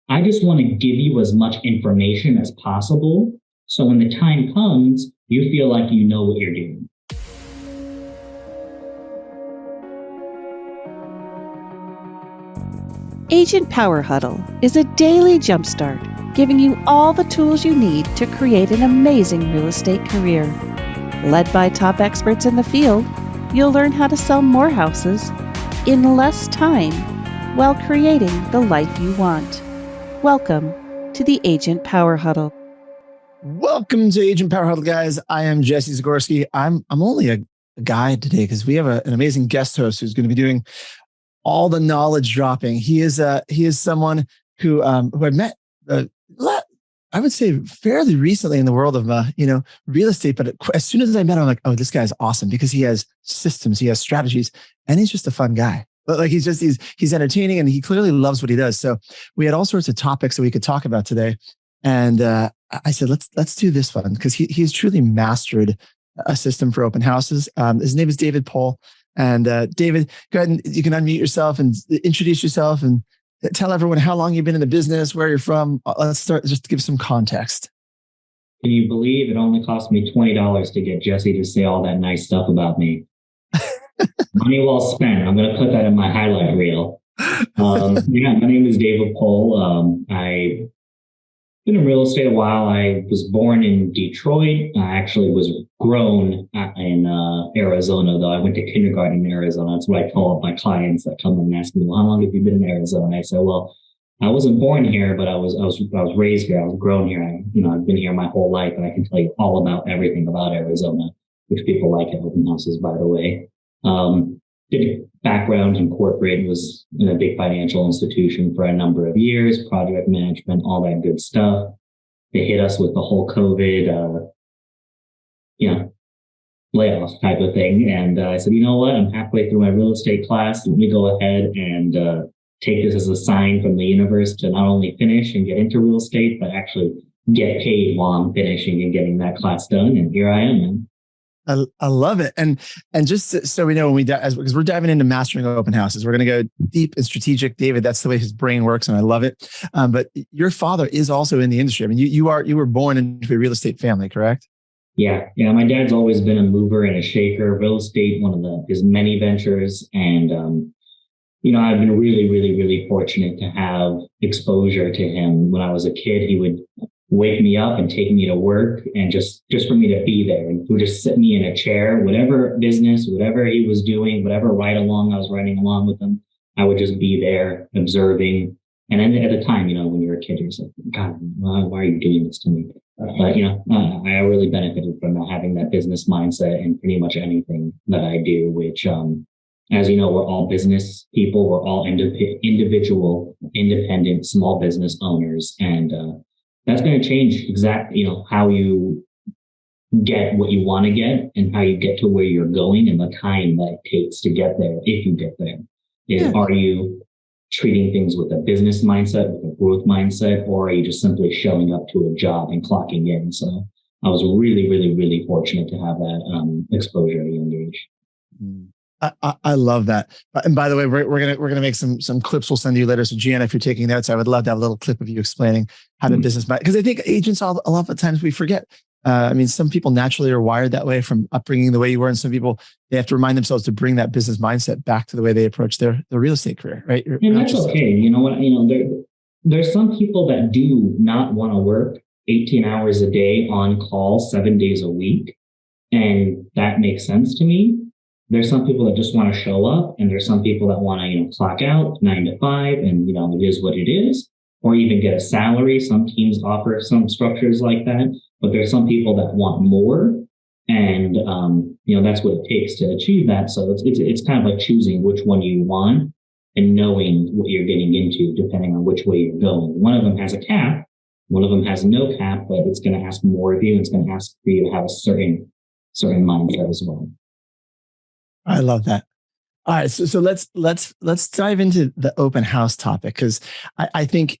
I just want to give you as much information as possible. So when the time comes, you feel like you know what you're doing. Agent Power Huddle is a daily jumpstart, giving you all the tools you need to create an amazing real estate career. Led by top experts in the field, you'll learn how to sell more houses in less time while creating the life you want. Welcome to the Agent Power Huddle. Welcome to Agent Power Huddle, guys. I am Jesse Zagorsky. I'm only a guy today because we have an amazing guest host who's going to be doing all the knowledge dropping. He is someone who I met, I would say fairly recently in the world of real estate. But as soon as I met him, I'm like, oh, this guy's awesome because he has systems, he has strategies, and he's just a fun guy. But like he's entertaining and he clearly loves what he does. So we had all sorts of topics that we could talk about today. And I said, let's do this one because he's truly mastered a system for open houses. His name is David Pohl. And David, go ahead and you can unmute yourself and introduce yourself and tell everyone how long you've been in the business, where you're from. Let's start just to give some context. Can you believe it only cost me $20 to get Jesse to say all that nice stuff about me? Money well spent. I'm going to put that in my highlight reel. My name is David Pohl. I've been in real estate a while. I was born in Detroit. I actually was grown in Arizona, though. I went to kindergarten in Arizona. That's what I tell my clients that come and ask me, well, how long have you been in Arizona? I say, well, I wasn't born here, but I was raised here. I was grown here. I've been here my whole life, and I can tell you all about everything about Arizona, which people like at open houses, by the way. Did a background in corporate, was in a big financial institution for a number of years, project management, all that good stuff. They hit us with the whole COVID, layoff type of thing. And I said, you know what? I'm halfway through my real estate class. Let me go ahead and take this as a sign from the universe to not only finish and get into real estate, but actually get paid while I'm finishing and getting that class done. And here I am, man. I love it. And just so we know because we're diving into mastering open houses, we're going to go deep and strategic. David, that's the way his brain works. And I love it. But your father is also in the industry. I mean, you were born into a real estate family, correct? Yeah. My dad's always been a mover and a shaker. Real estate, one of his many ventures. And, I've been really, really, really fortunate to have exposure to him. When I was a kid, he would wake me up and take me to work, and just for me to be there, and he would just sit me in a chair, whatever business, whatever he was doing, whatever ride along I was riding along with him, I would just be there observing. And then at the time, when you're a kid, you're like, God, why are you doing this to me? But I really benefited from having that business mindset in pretty much anything that I do, which as you know, we're all business people, we're all individual, independent, small business owners, and that's going to change exactly, how you get what you want to get and how you get to where you're going and the time that it takes to get there, if you get there. Are you treating things with a business mindset, with a growth mindset, or are you just simply showing up to a job and clocking in? So I was really, really, really fortunate to have that exposure at a young age. I love that. And by the way, we're gonna make some clips we'll send you later. So Gianna, if you're taking notes, I would love to have a little clip of you explaining how to business, because I think agents a lot of the times we forget. Some people naturally are wired that way from upbringing the way you were, and some people, they have to remind themselves to bring that business mindset back to the way they approach their real estate career, right? And that's okay. You know what? There's some people that do not want to work 18 hours a day on call 7 days a week, and that makes sense to me. There's some people that just want to show up, and there's some people that want to, clock out 9 to 5, and it is what it is, or even get a salary. Some teams offer some structures like that, but there's some people that want more, and that's what it takes to achieve that. So it's kind of like choosing which one you want and knowing what you're getting into, depending on which way you're going. One of them has a cap, one of them has no cap, but it's going to ask more of you, and it's going to ask for you to have a certain mindset as well. I love that. All right. So let's dive into the open house topic, because I think,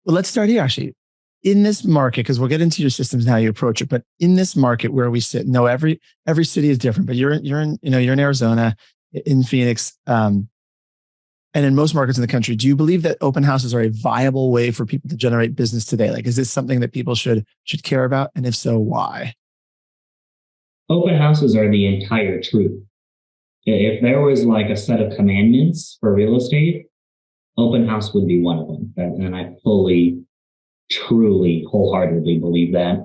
well, let's start here actually. In this market, because we'll get into your systems and how you approach it, but in this market where we sit, no, every city is different, but you're in Arizona, in Phoenix. and in most markets in the country, do you believe that open houses are a viable way for people to generate business today? Like, is this something that people should care about? And if so, why? Open houses are the entire truth. If there was like a set of commandments for real estate, open house would be one of them. And I fully, truly, wholeheartedly believe that.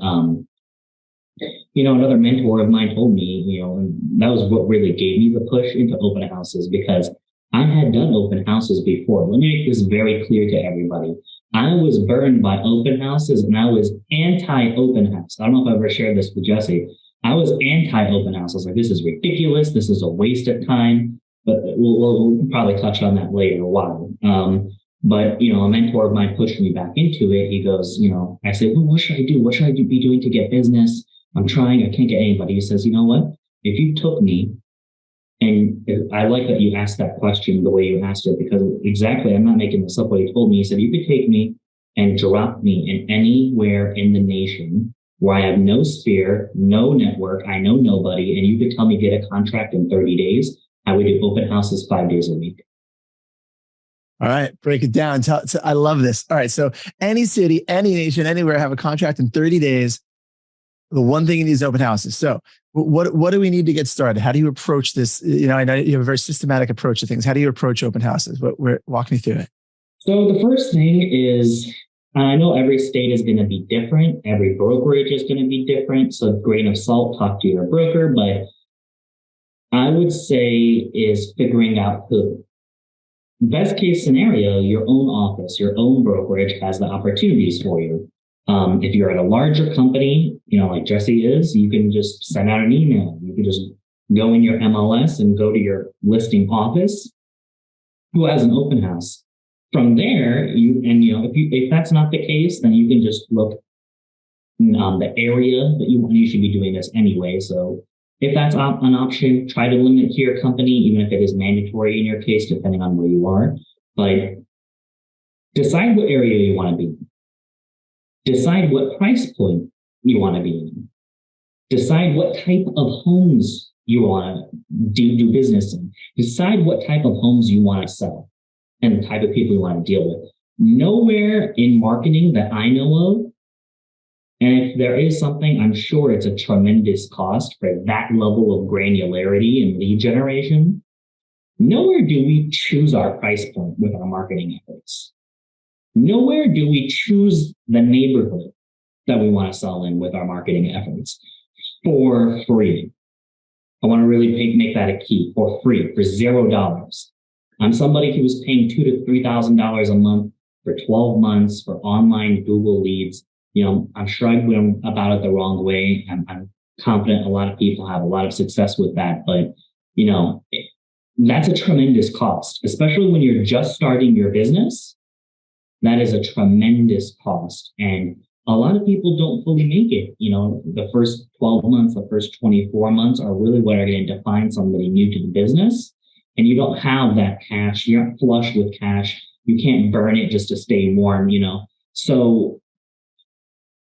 Another mentor of mine told me, and that was what really gave me the push into open houses, because I had done open houses before. Let me make this very clear to everybody. I was burned by open houses, and I was anti-open house. I don't know if I've ever shared this with Jesse. I was anti-open house. I was like, this is ridiculous. This is a waste of time. But we'll probably touch on that later. Why? But a mentor of mine pushed me back into it. He goes, I said, well, what should I do? What should I be doing to get business? I'm trying. I can't get anybody. He says, you know what? If you took me, and I like that you asked that question the way you asked it, because exactly, I'm not making this up. What he told me, he said, you could take me and drop me in anywhere in the nation where I have no sphere, no network, I know nobody, and you could tell me get a contract in 30 days. I would do open houses 5 days a week. All right, break it down. I love this. All right, so any city, any nation, anywhere, have a contract in 30 days. The one thing you need is open houses. So what do we need to get started? How do you approach this? I know you have a very systematic approach to things. How do you approach open houses? Walk me through it. So the first thing is, I know every state is going to be different. Every brokerage is going to be different. So grain of salt, talk to your broker. But I would say is figuring out who. Best case scenario, your own office, your own brokerage has the opportunities for you. If you're at a larger company, like Jesse is, you can just send out an email. You can just go in your MLS and go to your listing office who has an open house. From there, if that's not the case, then you can just look the area that you should be doing this anyway. So if that's an option, try to limit to your company, even if it is mandatory in your case, depending on where you are. But decide what area you want to be in. Decide what price point you want to be in. Decide what type of homes you want to do business in. Decide what type of homes you want to sell and the type of people you want to deal with. Nowhere in marketing that I know of, and if there is something, I'm sure it's a tremendous cost for that level of granularity and lead generation. Nowhere do we choose our price point with our marketing efforts. Nowhere do we choose the neighborhood that we want to sell in with our marketing efforts for free. I want to really make that a key. For free, for $0. I'm somebody who was paying $2,000 to $3,000 a month for 12 months for online Google leads. I'm sure I went about it the wrong way. I'm confident a lot of people have a lot of success with that, but that's a tremendous cost, especially when you're just starting your business. That is a tremendous cost. And a lot of people don't fully make it. The first 12 months, the first 24 months are really what are going to define somebody new to the business. And you don't have that cash. You're not flush with cash. You can't burn it just to stay warm, So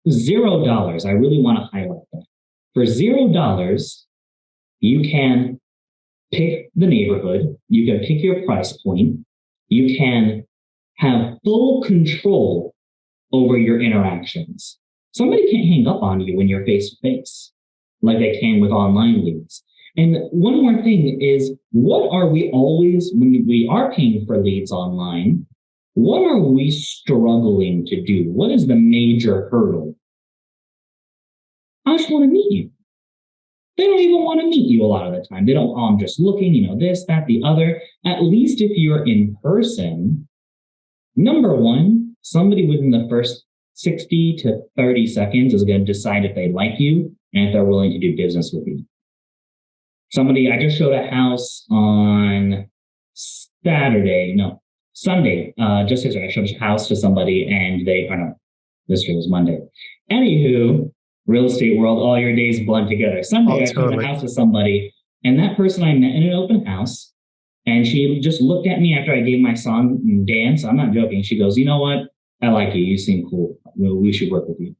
$0, I really want to highlight that. For $0, you can pick the neighborhood. You can pick your price point. You can have full control over your interactions. Somebody can't hang up on you when you're face to face like they can with online leads. And one more thing is, what are we always, when we are paying for leads online, what are we struggling to do? What is the major hurdle? I just want to meet you. They don't even want to meet you a lot of the time. They don't, I'm just looking, this, that, the other. At least if you're in person, number one, somebody within the first 60 to 30 seconds is going to decide if they like you and if they're willing to do business with you. I just showed a house on Sunday, just yesterday. I showed a house to somebody and this was Monday. Anywho, real estate world, all your days blend together. Sunday, I showed a house to somebody, and that person I met in an open house, and she just looked at me after I gave my song and dance. I'm not joking. She goes, you know what? I like you. You seem cool. We should work with you.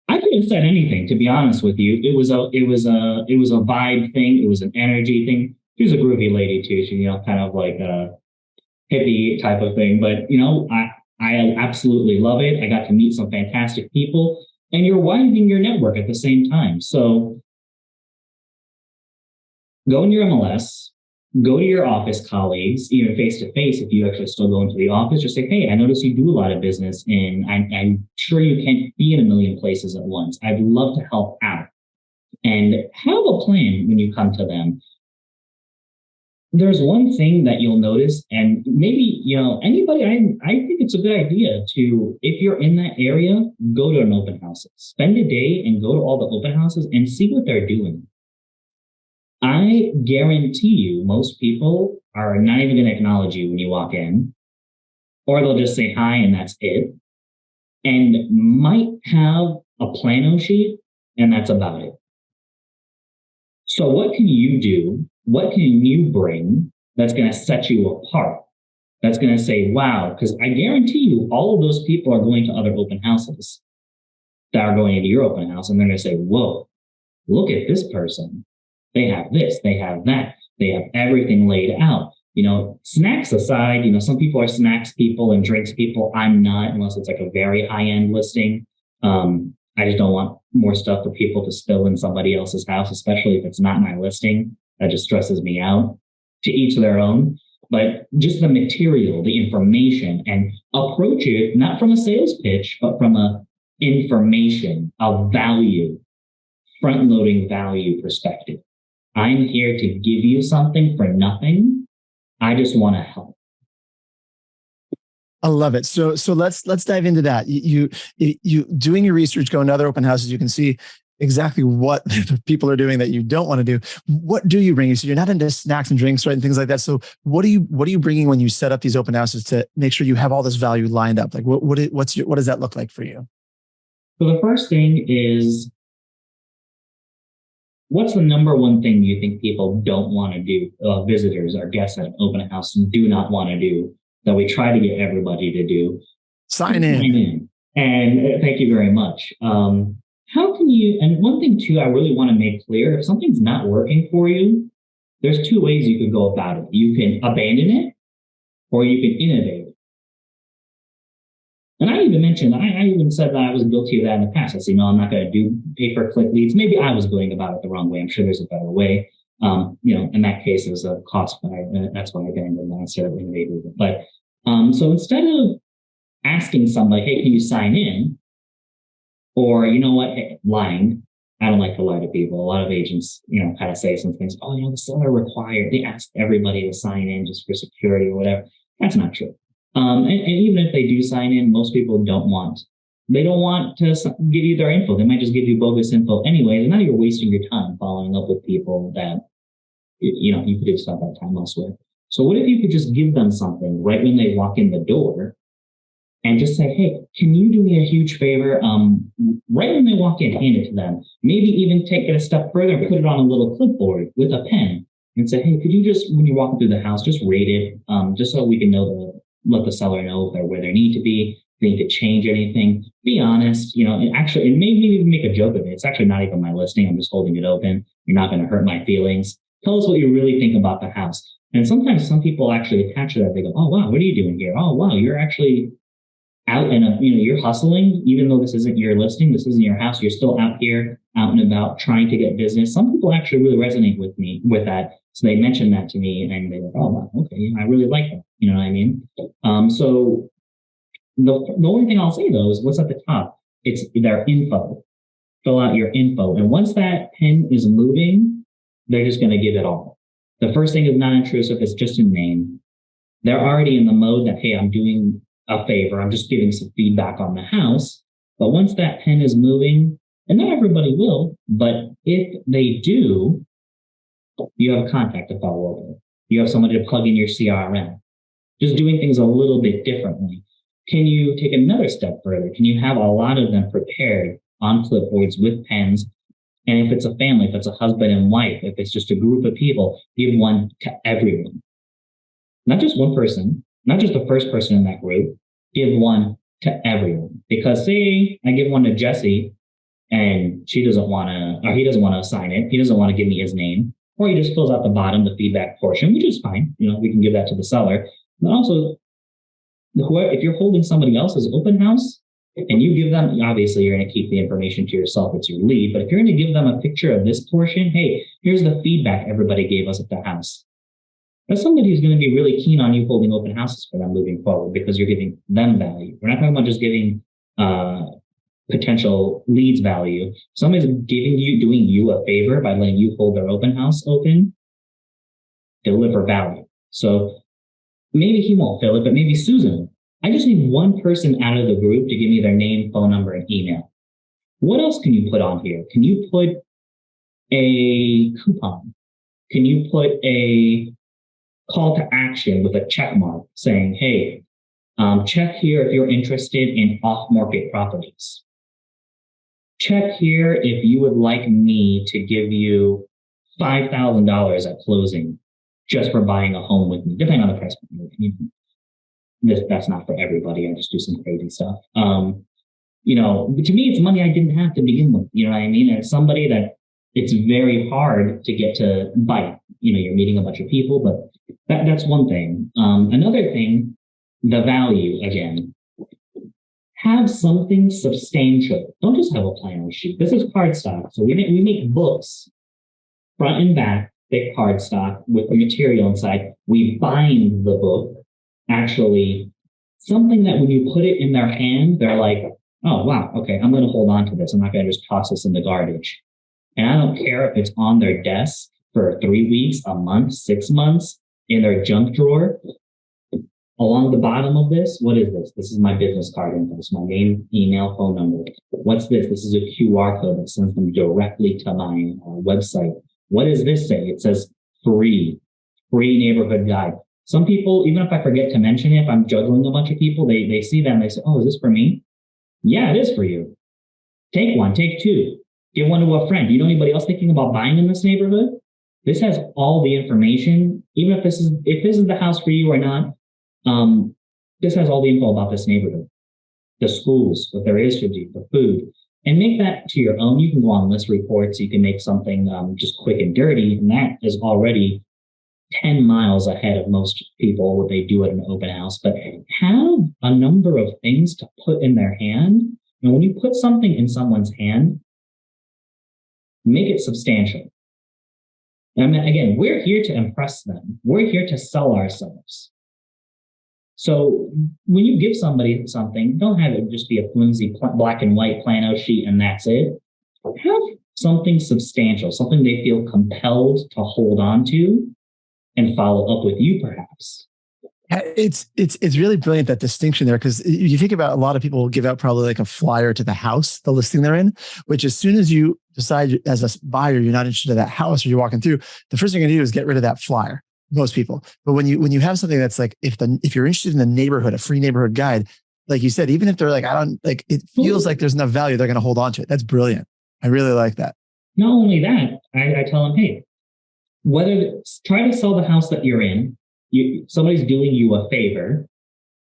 I couldn't have said anything, to be honest with you. It was a vibe thing. It was an energy thing. she's a groovy lady too. She, kind of like a hippie type of thing. But, I absolutely love it. I got to meet some fantastic people, and you're widening your network at the same time. So go in your MLS, go to your office colleagues, even face to face. If you actually still go into the office, just say, hey, I notice you do a lot of business, and I'm sure you can't be in a million places at once. I'd love to help out. And have a plan when you come to them. There's one thing that you'll notice, and maybe, anybody, I think it's a good idea to, if you're in that area, go to an open house. Spend a day and go to all the open houses and see what they're doing. I guarantee you, most people are not even going to acknowledge you when you walk in, or they'll just say hi and that's it, and might have a plano sheet, and that's about it. So what can you do? What can you bring that's going to set you apart? That's going to say, wow, because I guarantee you all of those people are going to other open houses that are going into your open house, and they're going to say, whoa, look at this person. They have this, they have that, they have everything laid out. Snacks aside, some people are snacks people and drinks people. I'm not, unless it's like a very high-end listing. I just don't want more stuff for people to spill in somebody else's house, especially if it's not my listing. That just stresses me out. To each their own. But just the material, the information, and approach it not from a sales pitch, but from a information, a value, front-loading value perspective. I'm here to give you something for nothing. I just want to help. I love it. So let's dive into that. You doing your research, going to other open houses, you can see exactly what people are doing that you don't want to do. What do you bring? So you're not into snacks and drinks, right, and things like that. So what are you bringing when you set up these open houses to make sure you have all this value lined up? Like what does that look like for you? So the first thing is, what's the number one thing you think people don't want to do? Visitors or guests at an open house do not want to do, that we try to get everybody to do? Sign in. And thank you very much. How can you, and one thing too, I really want to make clear, if something's not working for you, there's two ways you could go about it. You can abandon it, or you can innovate. And I even mentioned, I even said that I was guilty of that in the past. I said, no, I'm not going to do pay-per-click leads. Maybe I was going about it the wrong way. I'm sure there's a better way. In that case, it was a cost, but that's why I abandoned that instead of innovating. But so instead of asking somebody, hey, can you sign in? Or, hey, lying. I don't like to lie to people. A lot of agents, kind of say some things. Oh, the seller required. They ask everybody to sign in just for security or whatever. That's not true. And even if they do sign in, most people don't want to give you their info. They might just give you bogus info anyway. And now you're wasting your time following up with people that, you could have spent that time elsewhere. So what if you could just give them something right when they walk in the door and just say, hey, can you do me a huge favor? Right when they walk in, hand it to them. Maybe even take it a step further and put it on a little clipboard with a pen and say, hey, could you just, when you're walking through the house, just rate it, just so we can let the seller know if they're where they need to be, if they need to change anything. Be honest, and maybe even make a joke of it. It's actually not even my listing. I'm just holding it open. You're not going to hurt my feelings. Tell us what you really think about the house. And sometimes some people actually attach to that. They go, oh, wow, what are you doing here? Oh, wow, you're actually out and you're hustling, even though this isn't your listing, this isn't your house, you're still out here, out and about, trying to get business. Some people actually really resonate with me with that. So they mentioned that to me and they go, oh, wow, okay, I really like that. You know what I mean? So the only thing I'll say though is what's at the top. It's their info. Fill out your info. And once that pen is moving, they're just going to give it all. The first thing is non-intrusive. It's just a name. They're already in the mode that, hey, I'm doing a favor. I'm just giving some feedback on the house. But once that pen is moving, and not everybody will, but if they do, you have a contact to follow up with. You have somebody to plug in your CRM. Just doing things a little bit differently. Can you take another step further? Can you have a lot of them prepared on clipboards with pens? And if it's a family, if it's a husband and wife, if it's just a group of people, give one to everyone. Not just one person, not just the first person in that group, give one to everyone. Because say I give one to Jesse and she doesn't want to, or he doesn't want to assign it. He doesn't want to give me his name. or he just fills out the bottom, the feedback portion, which is fine. We can give that to the seller. But also, if you're holding somebody else's open house and you give them, obviously you're going to keep the information to yourself, it's your lead, but if you're going to give them a picture of this portion, hey, here's the feedback everybody gave us at the house. That's somebody who's going to be really keen on you holding open houses for them moving forward because you're giving them value. We're not talking about just giving potential leads value. Somebody's doing you a favor by letting you hold their open house open, deliver value. So maybe he won't fill it, but maybe Susan. I just need one person out of the group to give me their name, phone number, and email. What else can you put on here? Can you put a coupon? Can you put a call to action with a check mark saying, hey, check here if you're interested in off-market properties. Check here if you would like me to give you $5,000 at closing just for buying a home with me, depending on the price point. That's not for everybody. I just do some crazy stuff. To me, it's money I didn't have to begin with. You know what I mean? And it's somebody that it's very hard to get to bite. You're meeting a bunch of people, but that's one thing. Another thing, the value again. Have something substantial. Don't just have a plan sheet. This is cardstock. So we make books, front and back, thick cardstock with the material inside. We bind the book. Actually, something that when you put it in their hand, they're like, oh, wow, okay, I'm going to hold on to this. I'm not going to just toss this in the garbage. And I don't care if it's on their desk for 3 weeks, a month, 6 months, in their junk drawer. Along the bottom of this, what is this? This is my business card info. It's my name, email, phone number. What's this? This is a QR code that sends them directly to my website. What does this say? It says free neighborhood guide. Some people, even if I forget to mention it, if I'm juggling a bunch of people, they see them, they say, oh, is this for me? Yeah, it is for you. Take one, take two, give one to a friend. Do you know anybody else thinking about buying in this neighborhood? This has all the information, even if this is the house for you or not. This has all the info about this neighborhood, the schools, what there is to do, the food, and make that to your own. You can go on list reports. You can make something just quick and dirty, and that is already 10 miles ahead of most people what they do at an open house. But have a number of things to put in their hand. And when you put something in someone's hand, make it substantial. And again, we're here to impress them. We're here to sell ourselves. So when you give somebody something, don't have it just be a flimsy black and white plano sheet and that's it. Have something substantial, something they feel compelled to hold on to and follow up with you, perhaps. It's really brilliant, that distinction there, because you think about a lot of people will give out probably like a flyer to the house, the listing they're in, which as soon as you decide as a buyer you're not interested in that house or you're walking through, the first thing you're going to do is get rid of that flyer. Most people. But when you have something that's like, if you're interested in the neighborhood, a free neighborhood guide, like you said, even if they're like, it feels like there's enough value, they're going to hold on to it. That's brilliant. I really like that. Not only that, I tell them, hey, try to sell the house that you're in. Somebody's doing you a favor.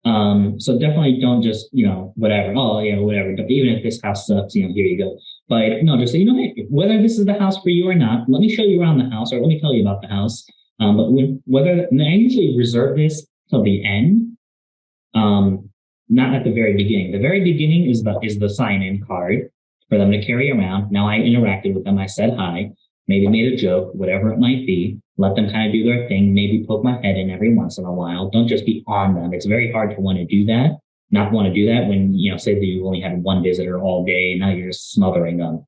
So definitely don't just, whatever. Oh yeah, whatever. Even if this house sucks, here you go. But no, just say, hey, whether this is the house for you or not, let me show you around the house, or let me tell you about the house. But I usually reserve this till the end, not at the very beginning. The very beginning is the sign-in card for them to carry around. Now I interacted with them. I said hi, maybe made a joke, whatever it might be. Let them kind of do their thing. Maybe poke my head in every once in a while. Don't just be on them. It's very hard to want to do that. Not want to do that when say that you only had one visitor all day. Now you're just smothering them.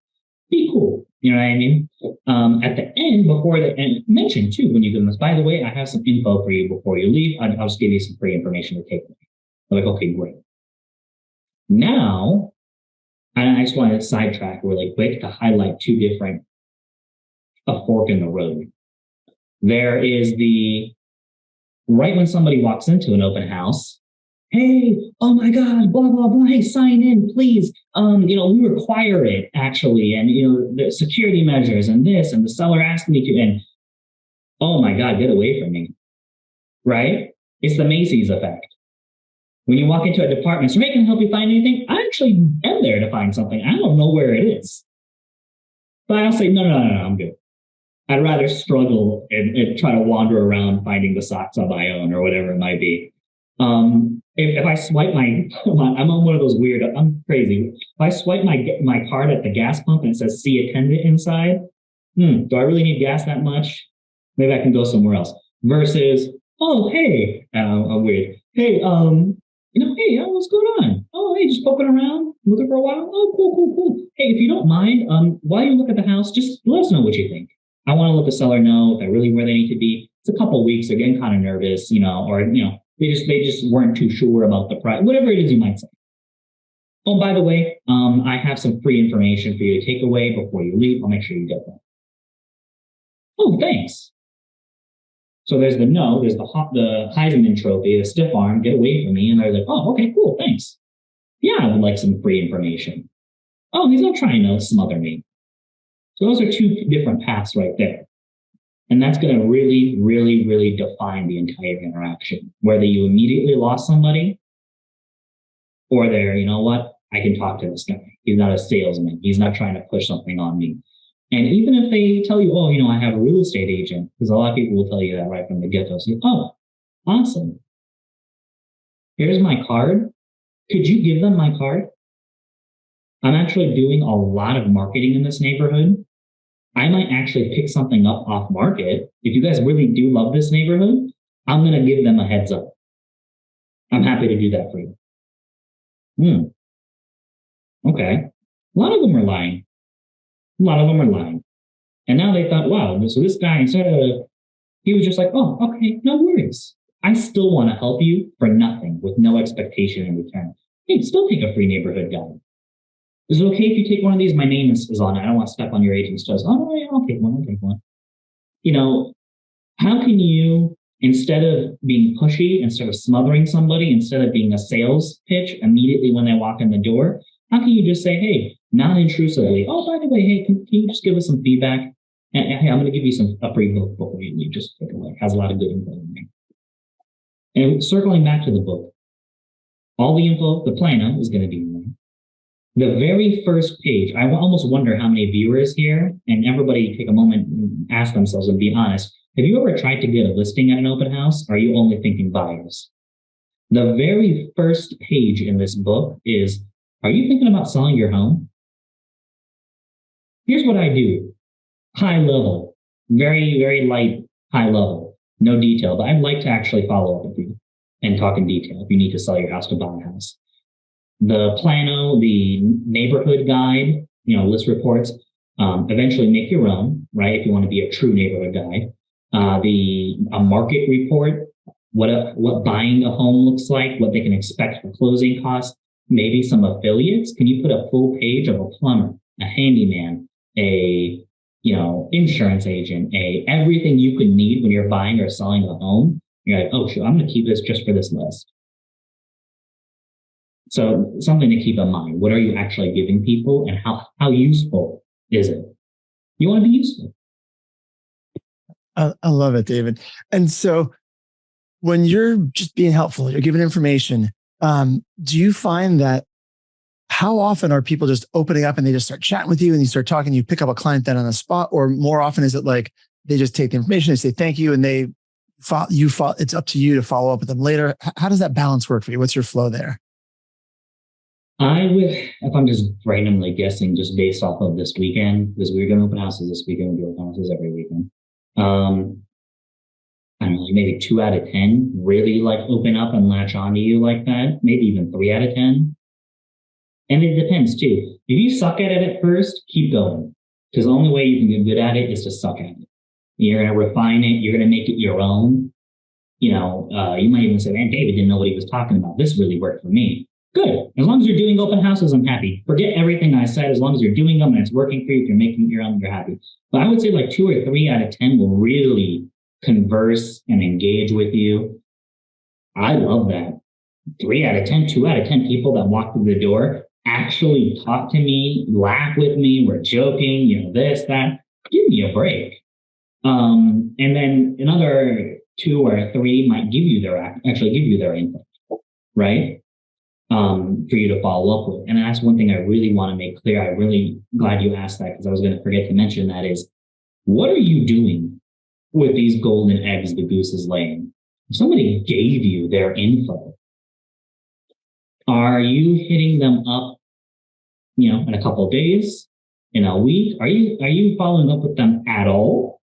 Be cool. You know what I mean? At the end, and mention too, when you give them this, by the way, I have some info for you before you leave. I'll just give you some free information to take with you. I'm like, okay, great. Now, and I just want to sidetrack really quick to highlight a fork in the road. There is right when somebody walks into an open house, hey, oh my God, blah, blah, blah, hey, sign in, please. We require it actually. And, the security measures and this, and the seller asked me to, and oh my God, get away from me. Right? It's the Macy's effect. When you walk into a department store, hey, can I help you find anything? I actually am there to find something. I don't know where it is. But I'll say, no, I'm good. I'd rather struggle and try to wander around finding the socks on my own or whatever it might be. If I swipe I'm on one of those weird, I'm crazy. If I swipe my card at the gas pump and it says "see attendant" inside, do I really need gas that much? Maybe I can go somewhere else. Versus, oh, hey, I'm weird. Hey, hey, what's going on? Oh, hey, just poking around, looking for a while. Oh, cool. Hey, if you don't mind, while you look at the house, just let us know what you think. I want to let the seller know if they're really where they need to be. It's a couple of weeks, they're getting kind of nervous, or they just weren't too sure about the price, whatever it is you might say. Oh, by the way, I have some free information for you to take away before you leave. I'll make sure you get that. Oh, thanks. So there's the Heisman Trophy, the stiff arm, get away from me. And they're like, oh, okay, cool, thanks. Yeah, I would like some free information. Oh, he's not trying to smother me. So those are two different paths right there. And that's going to really, really, really define the entire interaction. Whether you immediately lost somebody or they're, you know what, I can talk to this guy. He's not a salesman. He's not trying to push something on me. And even if they tell you, oh, I have a real estate agent, because a lot of people will tell you that right from the get-go. So, oh, awesome. Here's my card. Could you give them my card? I'm actually doing a lot of marketing in this neighborhood. I might actually pick something up off market. If you guys really do love this neighborhood, I'm going to give them a heads up. I'm happy to do that for you. Okay. A lot of them are lying. And now they thought, wow, so this guy, he was just like, oh, okay, no worries. I still want to help you for nothing with no expectation in return. Hey, still take a free neighborhood guide. Is it okay if you take one of these? My name is on it. I don't want to step on your agent's toes. Oh, yeah, I'll take one. How can you, instead of being pushy, instead of smothering somebody, instead of being a sales pitch immediately when they walk in the door, how can you just say, hey, non-intrusively, oh, by the way, hey, can you just give us some feedback? And hey, I'm going to give you a free book before you just take it away. It has a lot of good info in there. And circling back to the book, all the info, the plano is going to be in there. The very first page, I almost wonder how many viewers here, and everybody take a moment and ask themselves and be honest. Have you ever tried to get a listing at an open house? Or are you only thinking buyers? The very first page in this book is, are you thinking about selling your home? Here's what I do. High level, very, very light, high level, no detail, but I'd like to actually follow up with you and talk in detail if you need to sell your house to buy a house. The plano, the neighborhood guide, list reports, eventually make your own, right? If you want to be a true neighborhood guide. A market report, what buying a home looks like, what they can expect for closing costs, maybe some affiliates. Can you put a full page of a plumber, a handyman, a insurance agent, everything you could need when you're buying or selling a home? You're like, oh, sure, I'm going to keep this just for this list. So something to keep in mind. What are you actually giving people and how useful is it? You want to be useful. I love it, David. And so when you're just being helpful, you're giving information, do you find that how often are people just opening up and they just start chatting with you and you start talking, you pick up a client then on the spot? Or more often is it like they just take the information, they say thank you, and it's up to you to follow up with them later? How does that balance work for you? What's your flow there? I would, if I'm just randomly guessing, just based off of this weekend, because we're going to open houses this weekend, we do open houses every weekend. I don't know, maybe 2 out of 10 really open up and latch onto you like that. Maybe even 3 out of 10. And it depends too. If you suck at it at first, keep going. Because the only way you can get good at it is to suck at it. You're going to refine it. You're going to make it your own. You might even say, man, David didn't know what he was talking about. This really worked for me. Good. As long as you're doing open houses, I'm happy. Forget everything I said. As long as you're doing them and it's working for you, if you're making it your own, you're happy. But I would say 2 or 3 out of 10 will really converse and engage with you. I love that. 3 out of 10, 2 out of 10 people that walk through the door actually talk to me, laugh with me, we're joking, this, that. Give me a break. And then another 2 or 3 might give you their input, right? For you to follow up with. And that's one thing I really want to make clear. I'm really glad you asked that, because I was going to forget to mention that is What are you doing with these golden eggs the goose is laying? If somebody gave you their info, are you hitting them up, in a couple of days, in a week? Are you following up with them at all?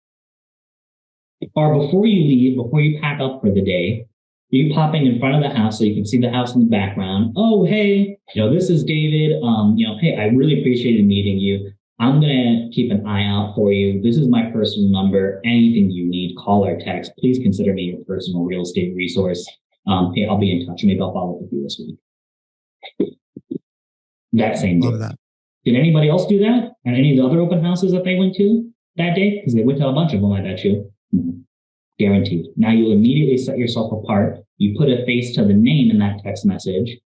Or before you leave, before you pack up for the day, are you popping in front of the house so you can see the house in the background? Oh, hey, this is David. Hey, I really appreciated meeting you. I'm going to keep an eye out for you. This is my personal number. Anything you need, call or text. Please consider me your personal real estate resource. Hey, I'll be in touch. Maybe I'll follow up with you this week. That same day. That. Did anybody else do that at any of the other open houses that they went to that day? Because they went to a bunch of them, I bet you. Guaranteed. Now you'll immediately set yourself apart. You put a face to the name in that text message.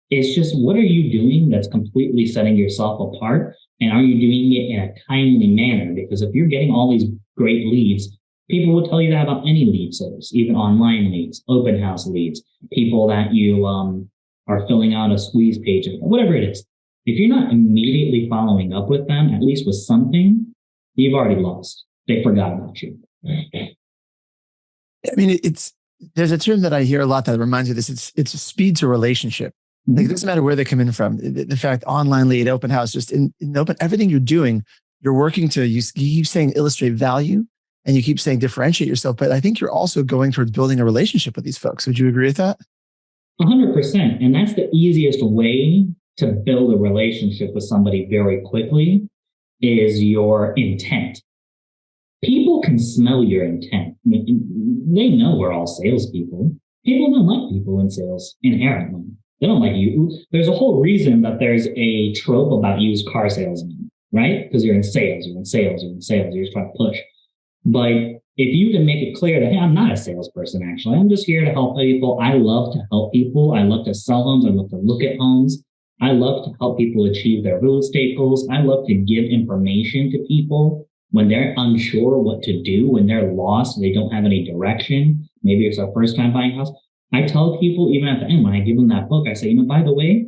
It's just, what are you doing that's completely setting yourself apart? And are you doing it in a timely manner? Because if you're getting all these great leads, people will tell you that about any lead source, even online leads, open house leads, people that you are filling out a squeeze page, whatever it is. If you're not immediately following up with them, at least with something, you've already lost. They forgot about you. I mean, there's a term that I hear a lot that reminds me of this. It's a speed to relationship. Like, it doesn't matter where they come in from. The fact, online lead, open house, just in open, everything you're doing, you're working to, you keep saying illustrate value and you keep saying differentiate yourself. But I think you're also going towards building a relationship with these folks. Would you agree with that? 100%. And that's the easiest way to build a relationship with somebody very quickly is your intent. People can smell your intent. I mean, they know we're all salespeople. People don't like people in sales inherently. They don't like you. There's a whole reason that there's a trope about used car salesmen, right? Because you're in sales, you're just trying to push. But if you can make it clear that, hey, I'm not a salesperson, actually. I'm just here to help people. I love to help people. I love to sell homes. I love to look at homes. I love to help people achieve their real estate goals. I love to give information to people when they're unsure what to do, when they're lost, they don't have any direction. Maybe it's their first time buying a house. I tell people, even at the end, when I give them that book, I say, by the way,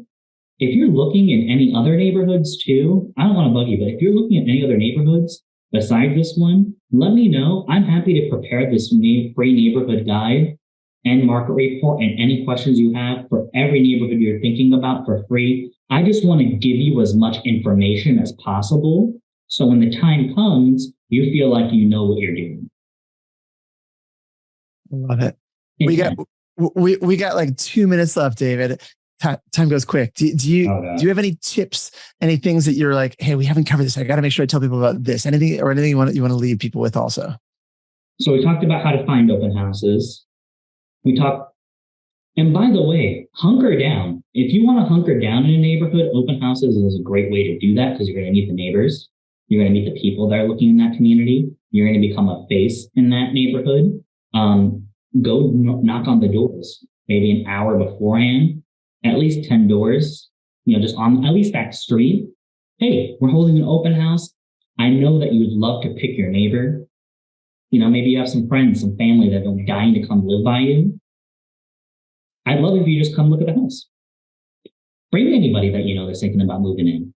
if you're looking in any other neighborhoods too, I don't want to bug you, but if you're looking at any other neighborhoods besides this one, let me know. I'm happy to prepare this free neighborhood guide and market report and any questions you have for every neighborhood you're thinking about for free. I just want to give you as much information as possible. So when the time comes, you feel like you know what you're doing. Love it. We got like 2 minutes left, David. Time goes quick. Do you have any tips, any things that you're like, hey, we haven't covered this. I got to make sure I tell people about this. Anything you want to leave people with also? So we talked about how to find open houses. And by the way, hunker down. If you want to hunker down in a neighborhood, open houses is a great way to do that because you're going to meet the neighbors. You're going to meet the people that are looking in that community. You're going to become a face in that neighborhood. Go knock on the doors, maybe an hour beforehand, at least 10 doors, just on at least that street. Hey, we're holding an open house. I know that you would love to pick your neighbor. Maybe you have some friends, some family that are dying to come live by you. I'd love if you just come look at the house. Bring anybody that that's thinking about moving in.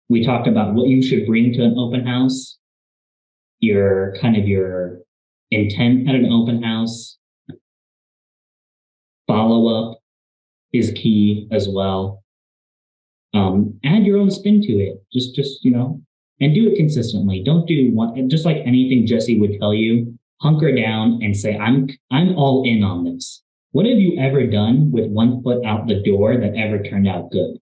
We talked about what you should bring to an open house, your intent at an open house. Follow-up is key as well. Add your own spin to it. Just and do it consistently. Don't do one, just like anything Jesse would tell you, hunker down and say, I'm all in on this. What have you ever done with one foot out the door that ever turned out good?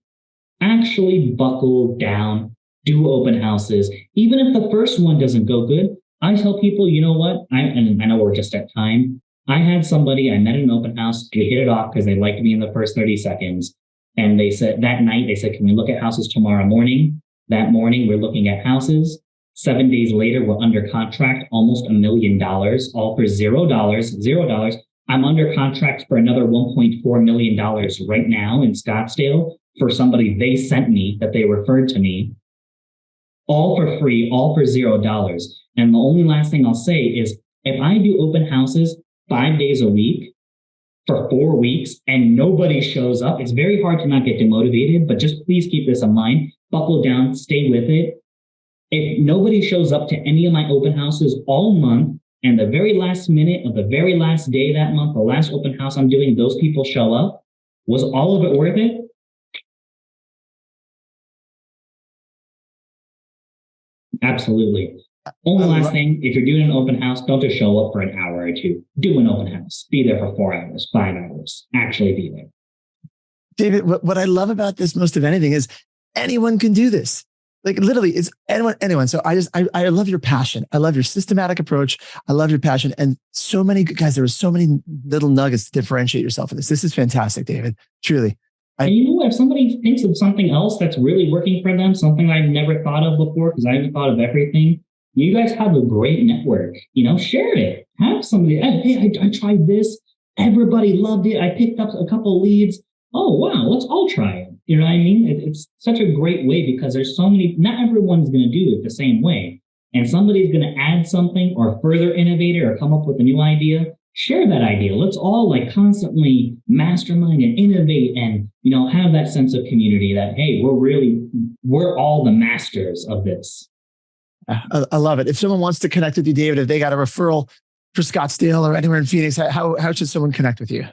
Actually buckle down, do open houses. Even if the first one doesn't go good, I tell people, you know what? I know we're just at time. I had somebody, I met at an open house. We hit it off because they liked me in the first 30 seconds. And they said that night, can we look at houses tomorrow morning? That morning, we're looking at houses. 7 days later, we're under contract, almost $1 million, all for $0. I'm under contract for another $1.4 million right now in Scottsdale for somebody they sent me that they referred to me. All for free, all for $0. And the only last thing I'll say is if I do open houses 5 days a week for 4 weeks and nobody shows up, it's very hard to not get demotivated, but just please keep this in mind. Buckle down, stay with it. If nobody shows up to any of my open houses all month, and the very last minute of the very last day that month, the last open house I'm doing, those people show up, was all of it worth it? Absolutely. Only last thing, if you're doing an open house, don't just show up for an hour or two. Do an open house. Be there for 4 hours, 5 hours. Actually be there. David, what I love about this most of anything is anyone can do this. Like literally, it's anyone. So I love your passion. I love your systematic approach. I love your passion. And so many guys, there were so many little nuggets to differentiate yourself in this. This is fantastic, David. Truly. And you know what? If somebody thinks of something else that's really working for them, something I've never thought of before, because I haven't thought of everything, you guys have a great network. Share it. Have somebody, hey, I tried this. Everybody loved it. I picked up a couple leads. Oh, wow, let's all try it. You know what I mean? It's such a great way because there's so many, not everyone's going to do it the same way. And somebody's going to add something or further innovate it or come up with a new idea. Share that idea. Let's all constantly mastermind and innovate and, have that sense of community that, hey, we're all the masters of this. I love it. If someone wants to connect with you, David, if they got a referral for Scottsdale or anywhere in Phoenix, how should someone connect with you?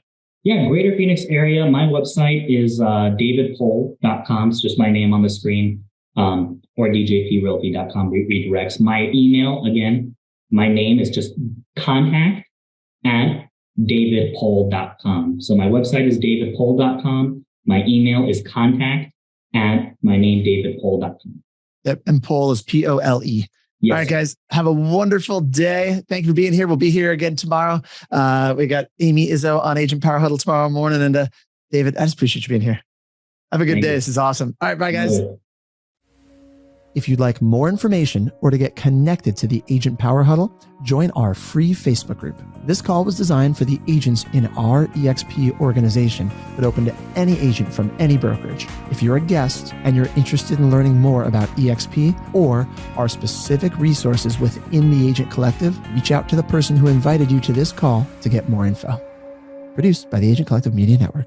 Yeah, Greater Phoenix area. My website is davidpohl.com. It's just my name on the screen, or djprealty.com redirects. My email, again, my name is just contact@davidpohl.com. So my website is davidpohl.com. My email is contact@mynamedavidpohl.com. Yep, and Pohl is Pole. Yes. All right, guys, have a wonderful day. Thank you for being here. We'll be here again tomorrow. We got Amy Izzo on Agent Power Huddle tomorrow morning. And David, I just appreciate you being here. Have a good day. This is awesome. All right, bye, guys. If you'd like more information or to get connected to the Agent Power Huddle, join our free Facebook group. This call was designed for the agents in our EXP organization, but open to any agent from any brokerage. If you're a guest and you're interested in learning more about EXP or our specific resources within the Agent Collective, reach out to the person who invited you to this call to get more info. Produced by the Agent Collective Media Network.